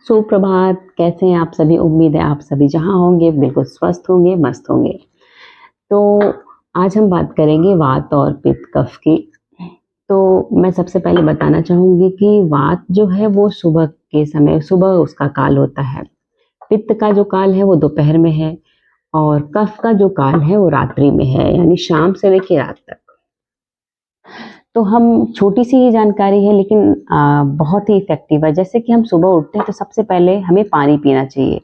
सुप्रभात, कैसे हैं आप सभी? उम्मीद है आप सभी जहाँ होंगे बिल्कुल स्वस्थ होंगे, मस्त होंगे। तो आज हम बात करेंगे वात और पित्त कफ की। तो मैं सबसे पहले बताना चाहूँगी कि वात जो है वो सुबह के समय सुबह उसका काल होता है। पित्त का जो काल है वो दोपहर में है और कफ का जो काल है वो रात्रि में है, यानी शाम से लेके रात तक। तो हम छोटी-सी ही जानकारी है लेकिन बहुत ही इफ़ेक्टिव है। जैसे कि हम सुबह उठते हैं तो सबसे पहले हमें पानी पीना चाहिए।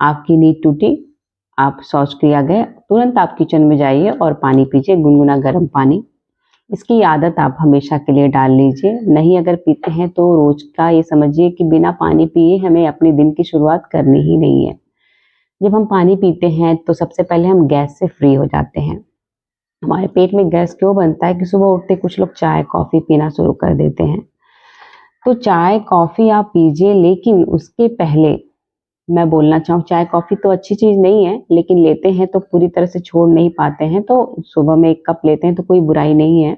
आपकी नींद टूटी, आप शौच क्रिया गए, तुरंत आप किचन में जाइए और पानी पीजिए, गुनगुना गर्म पानी। इसकी आदत आप हमेशा के लिए डाल लीजिए। नहीं अगर पीते हैं तो रोज़ का ये समझिए कि बिना पानी पिए हमें अपने दिन की शुरुआत करनी ही नहीं है। जब हम पानी पीते हैं तो सबसे पहले हम गैस से फ्री हो जाते हैं। हमारे पेट में गैस क्यों बनता है कि सुबह उठते कुछ लोग चाय, कॉफ़ी पीना शुरू कर देते हैं। तो चाय, कॉफ़ी आप पीजिए लेकिन उसके पहले मैं बोलना चाहूँ चाय, कॉफ़ी तो अच्छी चीज़ नहीं है, लेकिन लेते हैं तो पूरी तरह से छोड़ नहीं पाते हैं, तो सुबह में 1 कप लेते हैं तो कोई बुराई नहीं है।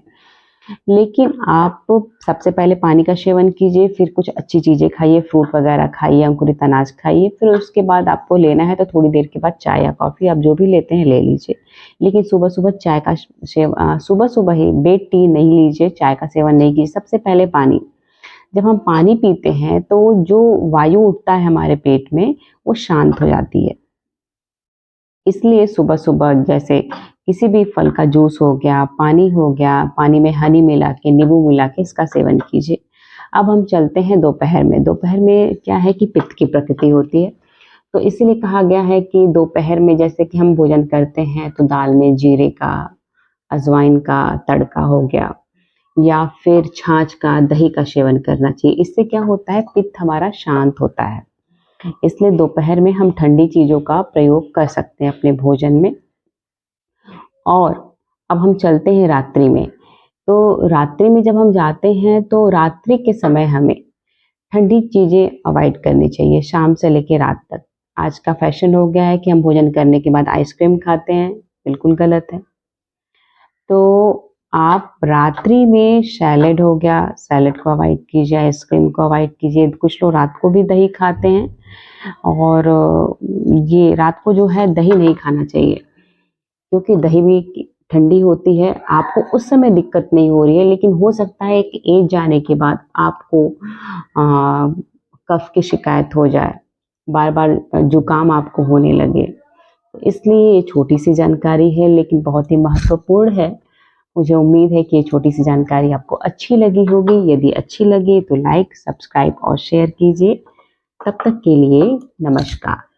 लेकिन आप सबसे पहले पानी का सेवन कीजिए, फिर कुछ अच्छी चीज़ें खाइए, फ्रूट वगैरह खाइए, अंकुरित अनाज खाइए, फिर उसके बाद आपको लेना है तो थोड़ी देर के बाद चाय या कॉफ़ी आप जो भी लेते हैं ले लीजिए। लेकिन सुबह-सुबह सुबह-सुबह ही बेड टी नहीं लीजिए, चाय का सेवन नहीं कीजिए, सबसे पहले पानी। जब हम पानी पीते हैं तो जो वायु उठता है हमारे पेट में, वो शांत हो जाती है। इसलिए सुबह-सुबह जैसे किसी भी फल का जूस हो गया, पानी हो गया, पानी में हनी मिला के, नींबू मिला के इसका सेवन कीजिए। अब हम चलते हैं दोपहर में। दोपहर में क्या है कि पित्त की प्रकृति होती है, तो इसीलिए कहा गया है कि दोपहर में जैसे कि हम भोजन करते हैं तो दाल में जीरे का, अजवाइन का तड़का हो गया या फिर छाछ का, दही का सेवन करना चाहिए। इससे क्या होता है पित्त हमारा शांत होता है। इसलिए दोपहर में हम ठंडी चीज़ों का प्रयोग कर सकते हैं अपने भोजन में। और अब हम चलते हैं रात्रि में। तो रात्रि में जब हम जाते हैं तो रात्रि के समय हमें ठंडी चीज़ें अवॉइड करनी चाहिए शाम से लेके रात तक। आज का फैशन हो गया है कि हम भोजन करने के बाद आइसक्रीम खाते हैं, बिल्कुल गलत है। तो आप रात्रि में सैलेड हो गया, सैलेड को अवॉइड कीजिए, आइसक्रीम को अवॉइड कीजिए। कुछ लोग रात को भी दही खाते हैं और ये रात को जो है दही नहीं खाना चाहिए क्योंकि दही भी ठंडी होती है। आपको उस समय दिक्कत नहीं हो रही है लेकिन हो सकता है एक एज जाने के बाद आपको कफ की शिकायत हो जाए, बार-बार जुकाम आपको होने लगे। तो इसलिए ये छोटी-सी जानकारी है लेकिन बहुत ही महत्वपूर्ण है। मुझे उम्मीद है कि ये छोटी-सी जानकारी आपको अच्छी लगी होगी। यदि अच्छी लगी तो लाइक, सब्सक्राइब और शेयर कीजिए। तब तक के लिए नमस्कार।